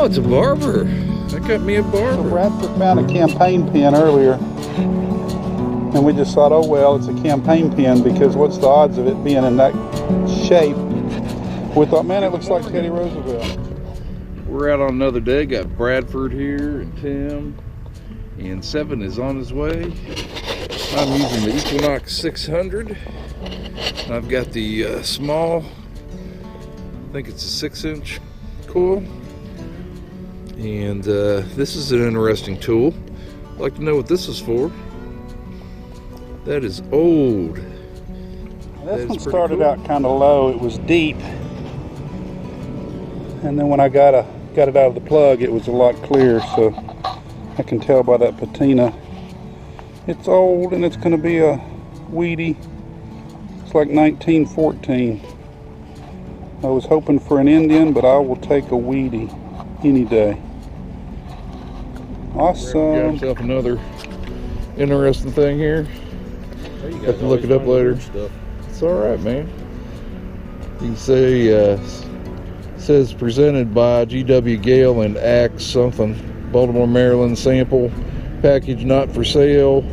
Oh, it's a barber. I got me a barber. So Bradford found a campaign pin earlier, and we just thought, oh well, it's a campaign pin, because what's the odds of it being in that shape? We thought, man, it looks like Teddy Roosevelt. We're out on another day. Got Bradford here and Tim, and Seven is on his way. I'm using the Equinox 600. I've got the small, I think it's a 6-inch coil, and this is an interesting tool. I'd like to know what this is for. That is old. This one started out kind of low. It was deep, and then when I got it out of the plug, it was a lot clearer. So I can tell by that patina. It's old, and it's going to be a weedy. It's like 1914. I was hoping for an Indian, but I will take a weedy any day. Awesome. Got yourself another interesting thing here. Have to look it up later. It's all right, man. You can say says presented by G.W. Gale and Axe something, Baltimore, Maryland. Sample package not for sale.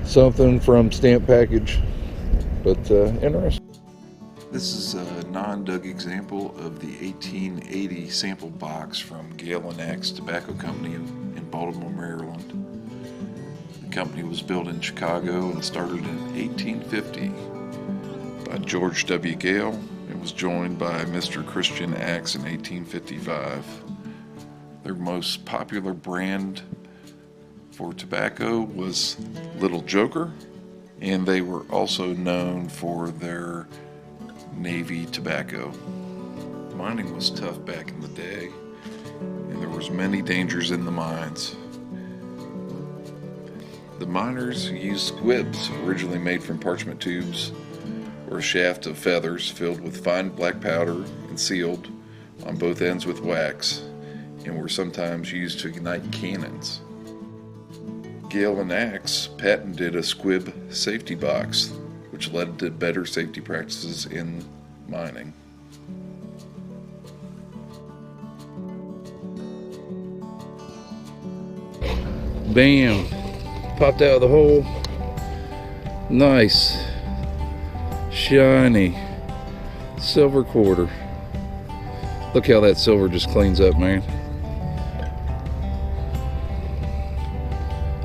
Something from stamp package, but interesting. This is a non-dug example of the 1880 sample box from Gale and Axe Tobacco Company in Baltimore, Maryland. The company was built in Chicago and started in 1850 by George W. Gale and was joined by Mr. Christian Axe in 1855. Their most popular brand for tobacco was Little Joker, and they were also known for their Navy tobacco. Mining was tough back in the day, and there was many dangers in the mines. The miners used squibs, originally made from parchment tubes, or a shaft of feathers filled with fine black powder and sealed on both ends with wax, and were sometimes used to ignite cannons. Gale and Axe patented a squib safety box, which led to better safety practices in mining. Bam! Popped out of the hole. Nice, shiny silver quarter. Look how that silver just cleans up, man.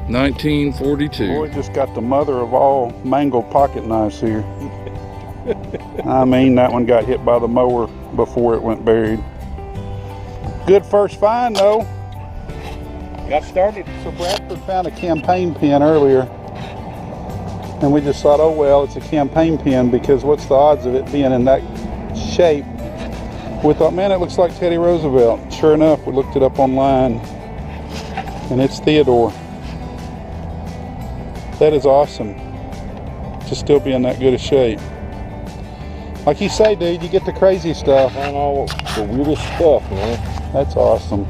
1942. Boy, just got the mother of all mangled pocket knives here. I mean, that one got hit by the mower before it went buried. Good first find, though. Got started. So Bradford found a campaign pin earlier, and we just thought, oh well, it's a campaign pin, because what's the odds of it being in that shape? We thought, man, it looks like Teddy Roosevelt. Sure enough, we looked it up online, and it's Theodore. That is awesome to still be in that good a shape. Like you say, dude, you get the crazy stuff. Find all the weirdest stuff, man. That's awesome.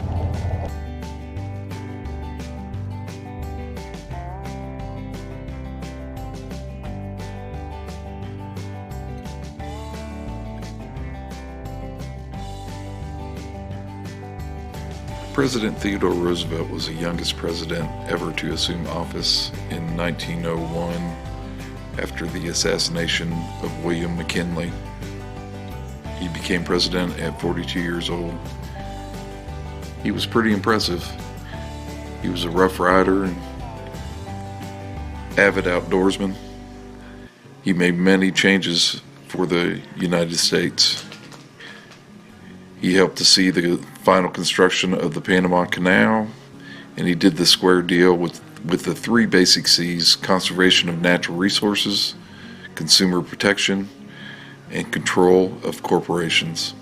President Theodore Roosevelt was the youngest president ever to assume office in 1901 after the assassination of William McKinley. He became president at 42 years old. He was pretty impressive. He was a rough rider and avid outdoorsman. He made many changes for the United States. He helped to see the final construction of the Panama Canal, and he did the square deal with the three basic C's: conservation of natural resources, consumer protection, and control of corporations.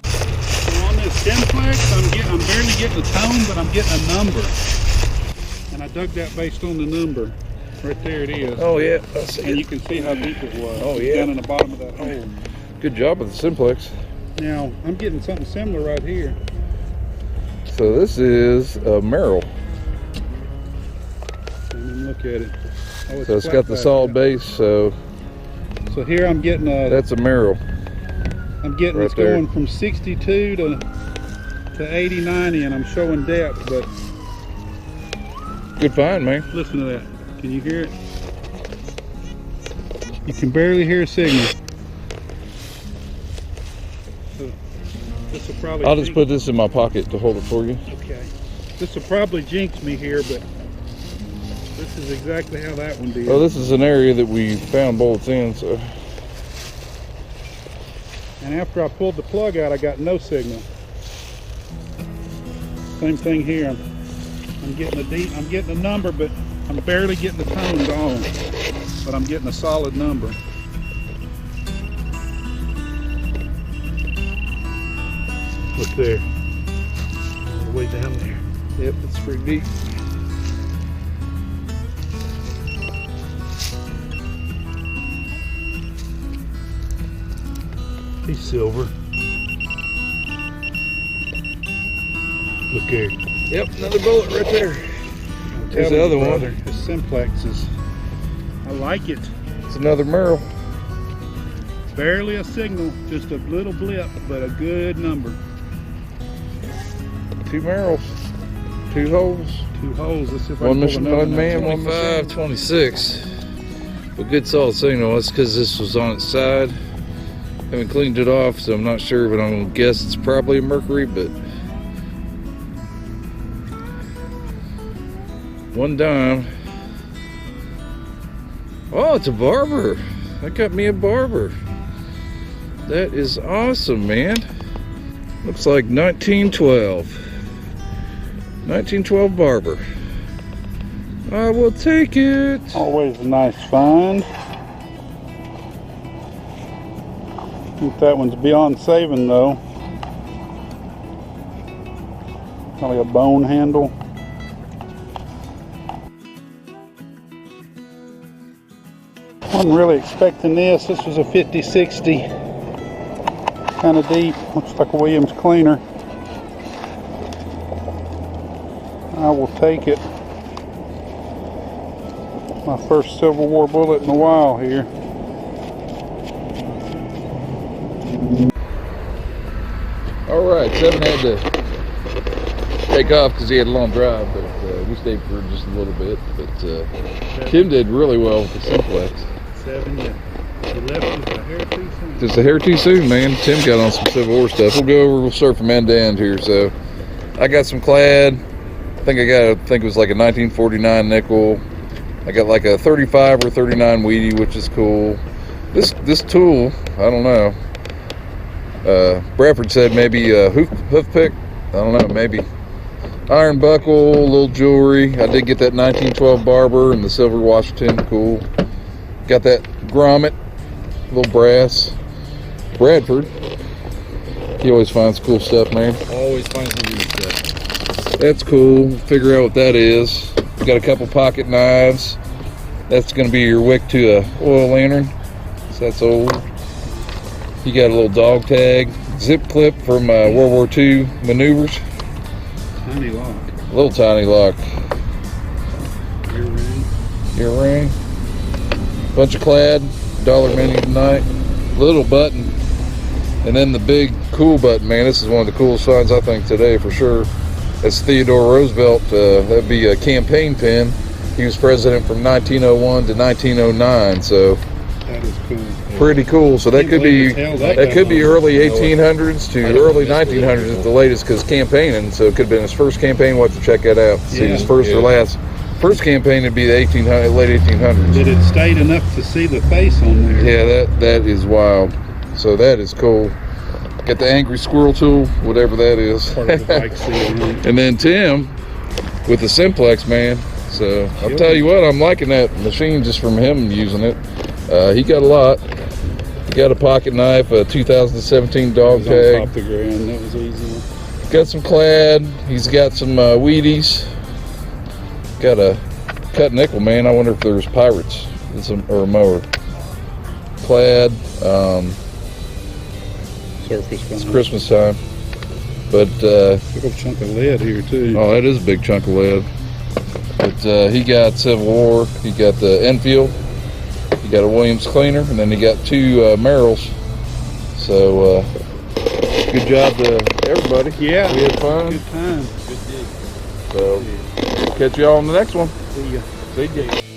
So on this simplex, I'm barely getting a tone, but I'm getting a number. And I dug that based on the number. Right there it is. Oh yeah, I see And it. you can see how deep it was. Oh, yeah. Down in the bottom of that hole. Good job with the simplex. Now, I'm getting something similar right here. So this is a Merrill. And then look at it. Oh, So it's flat got the back, solid yeah. base. So So here I'm getting a that's a Merrill. I'm getting Right this there. going from 62 to 80, 90, and I'm showing depth, but Good find, man. listen to that. Can you hear it? You can barely hear a signal. So this will probably I'll just jinx- put this in my pocket to hold it for you. Okay. This will probably jinx me here, but this is exactly how that one did. Well, this is an area that we found bullets in, so. And after I pulled the plug out, I got no signal. Same thing here. I'm getting a number, but I'm barely getting the tone going. But I'm getting a solid number. Look there. All the way down there. Yep, it's pretty deep. He's silver. Look there. Yep, another bullet right there. There's the other one. The simplex is. I like it. It's another Merle. Barely a signal, just a little blip, but a good number. 2 Merles. 2 holes. 2 holes. Let's see if I One can pull mission, another one man, one 25, 26. But good solid signal. That's because this was on its side. Haven't cleaned it off, so I'm not sure, but I'm gonna guess it's probably a Mercury, but 1 dime. Oh, it's a barber. That got me a barber. That is awesome, man. Looks like 1912. 1912 barber. I will take it. Always a nice find. I think that one's beyond saving though. Probably a bone handle. Wasn't really expecting this. This was a 50-60. Kind of deep. Looks like a Williams cleaner. I will take it. My first Civil War bullet in a while here. All right, Seven had to take off because he had a long drive, but we stayed for just a little bit. But Tim did really well with the simplex. 7, yeah. You left just a hair too soon. Just a hair too soon, man. Tim got on some Civil War stuff. We'll go over. We'll start from end to end here. So, I got some clad. I think it was like a 1949 nickel. I got like a 35 or 39 weedy, which is cool. This tool, I don't know. Bradford said maybe a hoof pick. I don't know, maybe. Iron buckle, little jewelry. I did get that 1912 barber and the silver Washington, cool. Got that grommet, little brass. Bradford, he always finds cool stuff, man. Always find some good stuff. That's cool. Figure out what that is. Got a couple pocket knives. That's going to be your wick to a oil lantern. So that's old. You got a little dog tag, zip clip from World War II maneuvers. Tiny lock. A little tiny lock. Ear ring. Ear ring. Bunch of clad. $1 menu tonight. Little button. And then the big cool button, man. This is one of the coolest finds I think today for sure. That's Theodore Roosevelt. That'd be a campaign pin. He was president from 1901 to 1909. So That is cool. pretty cool. So that could be early 1800s to early 1900s at the latest, because campaigning. So it could have been his first campaign. We'll have to check that out. See his first or last. First campaign would be the late 1800s. But it stayed enough to see the face on there. Yeah, that is wild. So that is cool. Got the angry squirrel tool, whatever that is. Part of the bike seal, right? And then Tim with the simplex, man. So I'll tell you what, I'm liking that machine just from him using it. He got a lot. He got a pocket knife, a 2017 dog It was tag. on top of the ground. That was easy. Got some clad. He's got some Wheaties. Got a cut nickel, man. I wonder if there's pirates or a mower. Clad. Surface. It's Christmas time. But Big old chunk of lead here too. oh, that is a big chunk of lead. But he got Civil War. He got the Enfield. He got a Williams cleaner, and then he got 2 Merrills. So So, good job to everybody. Yeah. We had fun. Good time. So, catch y'all on the next one. See ya. See ya.